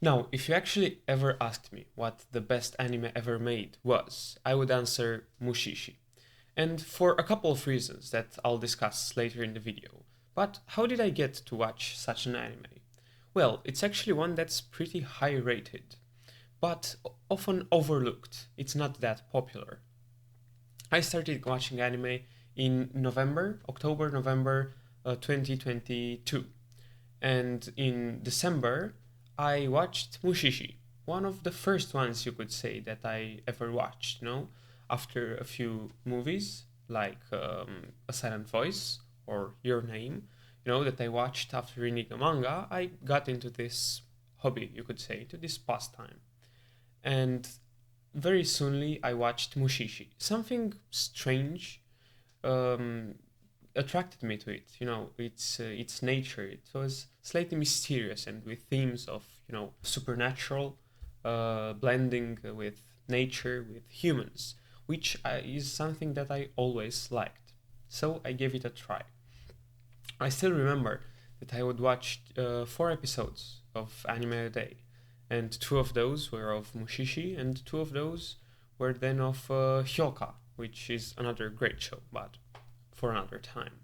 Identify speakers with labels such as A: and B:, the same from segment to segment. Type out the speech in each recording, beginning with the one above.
A: Now, if you actually ever asked me what the best anime ever made was, I would answer Mushishi. And for a couple of reasons that I'll discuss later in the video. But how did I get to watch such an anime? Well, it's actually one that's pretty high rated, but often overlooked. It's not that popular. I started watching anime in October, November 2022. And in December, I watched Mushishi, one of the first ones you could say that I ever watched, after a few movies like A Silent Voice or Your Name, that I watched after reading a manga. I got into this hobby, you could say, to this pastime. And very soonly I watched Mushishi. Something strange um, attracted me to it. Its nature. It was slightly mysterious and with themes of supernatural, blending with nature, with humans, which is something that I always liked. So I gave it a try. I still remember that I would watch 4 episodes of anime a day, and two of those were of Mushishi, and two of those were then of Hyoka, which is another great show, but for another time.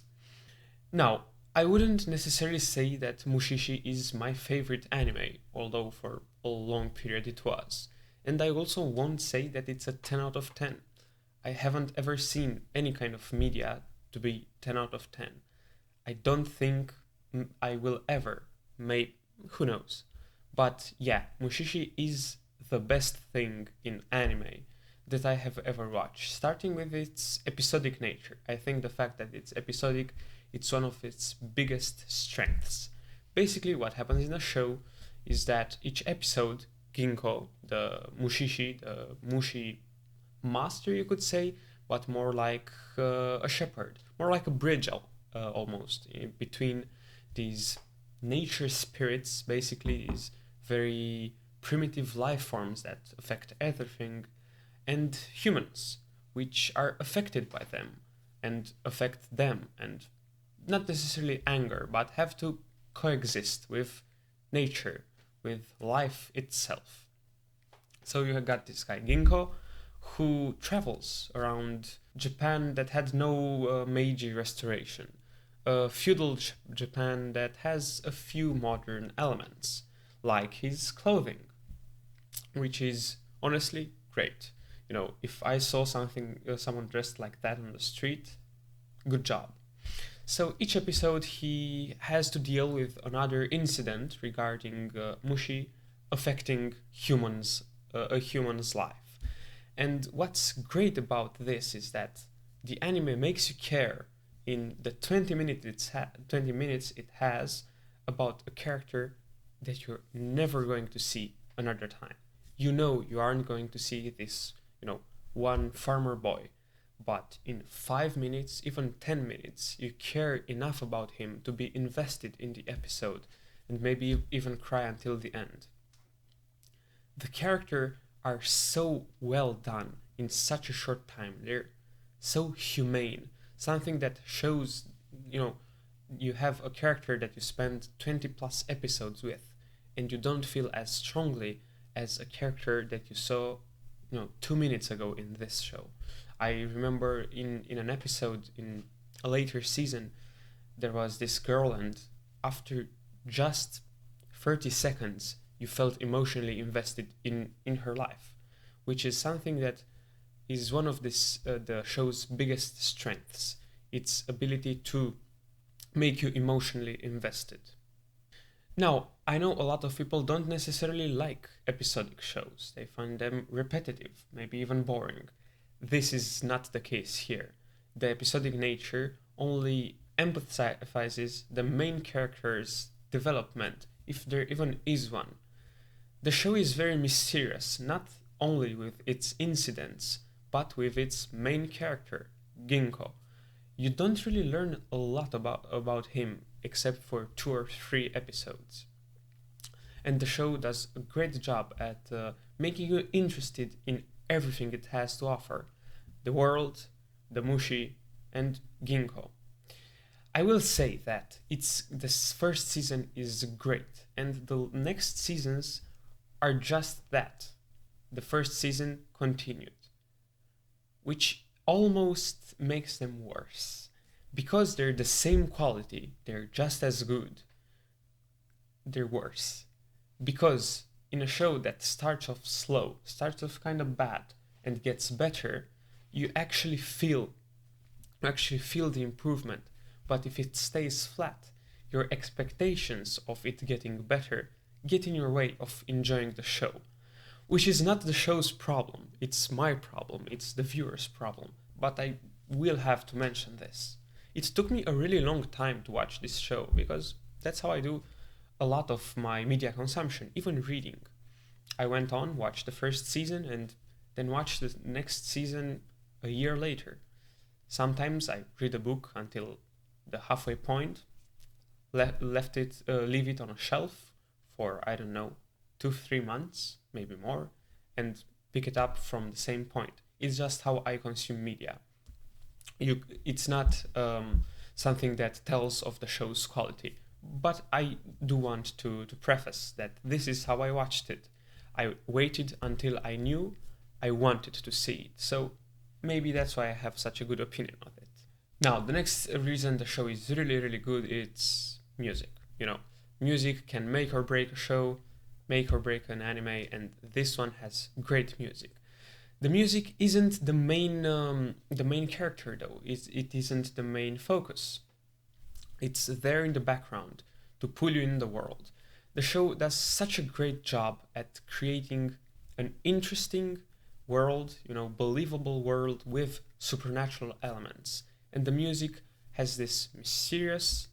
A: Now, I wouldn't necessarily say that Mushishi is my favorite anime, although for a long period it was. And I also won't say that it's a 10 out of 10. I haven't ever seen any kind of media to be 10 out of 10. I don't think I will ever. Who knows? But yeah, Mushishi is the best thing in anime that I have ever watched, starting with its episodic nature. I think the fact that it's episodic, it's one of its biggest strengths. Basically, what happens in the show is that each episode, Ginko, the Mushishi, the Mushi master, you could say, but more like a shepherd, more like a bridge almost between these nature spirits, basically these very primitive life forms that affect everything, and humans, which are affected by them and affect them, and not necessarily anger, but have to coexist with nature, with life itself. So you have got this guy Ginko, who travels around Japan that had no Meiji restoration, a feudal Japan that has a few modern elements, like his clothing, which is honestly great. If I saw someone dressed like that on the street, good job. So each episode he has to deal with another incident regarding Mushi affecting a human's life. And what's great about this is that the anime makes you care in the 20 minutes it has about a character that you're never going to see another time. You aren't going to see this, one farmer boy, but in 5 minutes, even 10 minutes, you care enough about him to be invested in the episode and maybe even cry until the end. The character are so well done in such a short time. They're so humane. Something that shows, you have a character that you spend 20 plus episodes with, and you don't feel as strongly as a character that you saw, 2 minutes ago in this show. I remember in an episode in a later season, there was this girl, and after just 30 seconds, you felt emotionally invested in her life, which is something that is one of the show's biggest strengths, its ability to make you emotionally invested. Now, I know a lot of people don't necessarily like episodic shows. They find them repetitive, maybe even boring. This is not the case here. The episodic nature only emphasizes the main character's development, if there even is one. The show is very mysterious, not only with its incidents, but with its main character, Ginko. You don't really learn a lot about him except for 2 or 3 episodes. And the show does a great job at making you interested in everything it has to offer: the world, the Mushi, and Ginko. I will say that this first season is great, and the next seasons are just that. The first season continued, which almost makes them worse. Because they're the same quality, they're just as good, they're worse. Because in a show that starts off slow, starts off kind of bad, and gets better, you actually feel the improvement. But if it stays flat, your expectations of it getting better get in your way of enjoying the show. Which is not the show's problem, it's my problem, it's the viewer's problem. But I will have to mention this. It took me a really long time to watch this show, because that's how I do a lot of my media consumption, even reading. I went on, watched the first season, and then watched the next season a year later. Sometimes I read a book until the halfway point, leave it on a shelf for, I don't know, 2-3 months, maybe more, and pick it up from the same point. It's just how I consume media. It's not something that tells of the show's quality, but I do want to preface that this is how I watched it. I waited until I knew I wanted to see it, so maybe that's why I have such a good opinion of it. Now, the next reason the show is really, really good, it's music. Music can make or break a show, make or break an anime, and this one has great music. The music isn't the main character though. It isn't the main focus. It's there in the background to pull you in the world. The show does such a great job at creating an interesting world, believable world with supernatural elements. And the music has this mysterious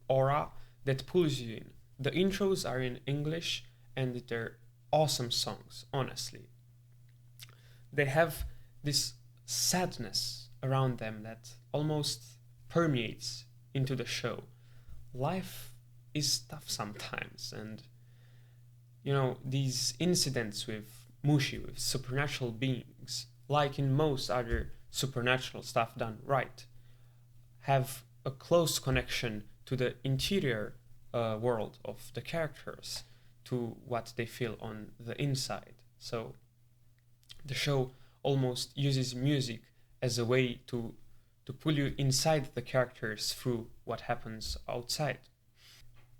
A: aura that pulls you in. The intros are in English and they're awesome songs, honestly. They have this sadness around them that almost permeates into the show. Life is tough sometimes, and these incidents with Mushi, with supernatural beings, like in most other supernatural stuff done right, have a close connection to the interior world of the characters, to what they feel on the inside. So the show almost uses music as a way to pull you inside the characters through what happens outside.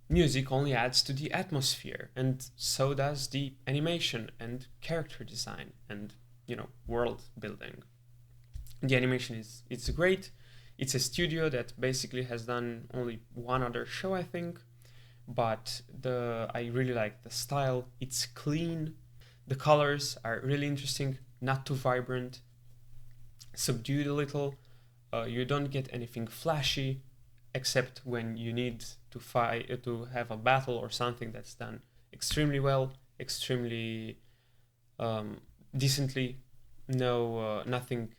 A: Music only adds to the atmosphere, and so does the animation and character design and world building. The animation it's great. It's a studio that basically has done only one other show, I think, but I really like the style. It's clean. The colors are really interesting, not too vibrant, subdued a little. You don't get anything flashy, except when you need to have a battle or something that's done extremely well, extremely decently. Nothing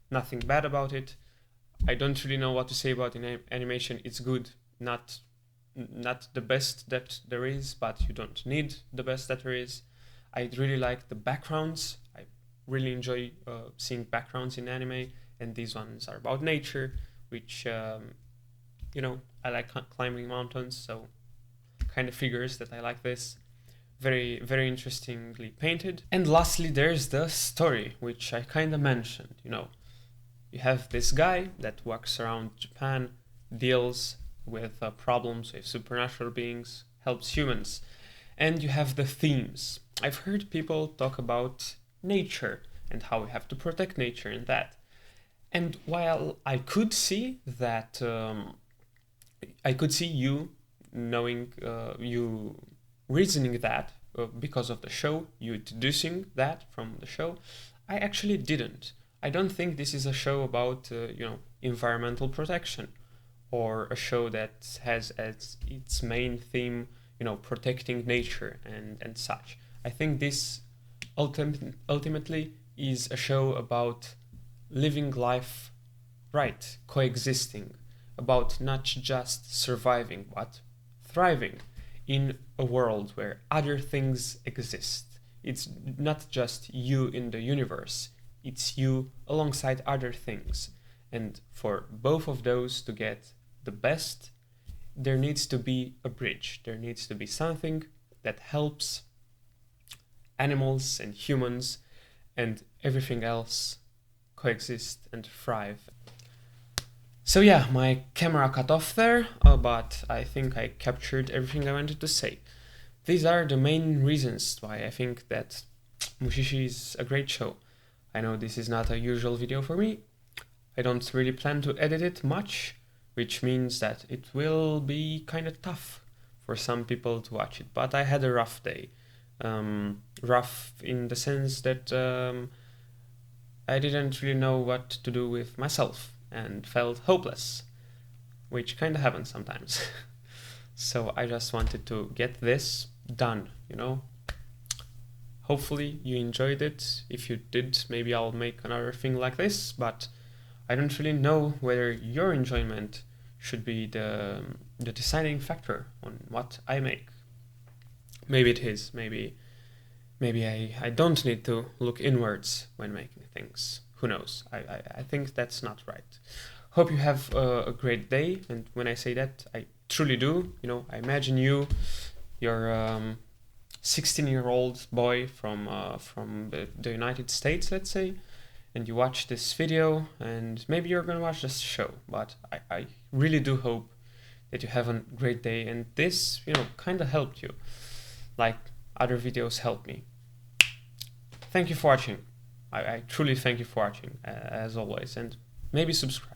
A: nothing bad about it. I don't really know what to say about animation. It's good, not the best that there is, but you don't need the best that there is. I really like the backgrounds. I really enjoy seeing backgrounds in anime, and these ones are about nature, which I like climbing mountains, so kind of figures that I like this. Very, very interestingly painted. And lastly, there's the story, which I kind of mentioned. You have this guy that walks around Japan, deals with problems with supernatural beings, helps humans. And you have the themes. I've heard people talk about nature and how we have to protect nature and that. And while I could see that, I could see you knowing, you reasoning that because of the show, you deducing that from the show, I actually didn't. I don't think this is a show about, environmental protection, or a show that has as its main theme, protecting nature and such. I think this ultimately is a show about living life right, coexisting, about not just surviving, but thriving in a world where other things exist. It's not just you in the universe, it's you alongside other things. And for both of those to get the best, there needs to be a bridge. There needs to be something that helps animals and humans and everything else coexist and thrive. So yeah, my camera cut off there, but I think I captured everything I wanted to say. These are the main reasons why I think that Mushishi is a great show. I know this is not a usual video for me. I don't really plan to edit it much, which means that it will be kind of tough for some people to watch it. But I had a rough day. Rough in the sense that I didn't really know what to do with myself and felt hopeless, which kind of happens sometimes. So I just wanted to get this done, you know. Hopefully you enjoyed it. If you did, maybe I'll make another thing like this, but I don't really know whether your enjoyment should be the deciding factor on what I make. Maybe it is. Maybe I don't need to look inwards when making things. Who knows? I think that's not right. Hope you have a great day. And when I say that, I truly do. You know, I imagine you're 16-year-old boy from the United States, let's say, and you watch this video, and maybe you're gonna watch this show. But I really do hope that you have a great day, and this, you know, kind of helped you, like other videos helped me. Thank you for watching. I truly thank you for watching, as always, and maybe subscribe.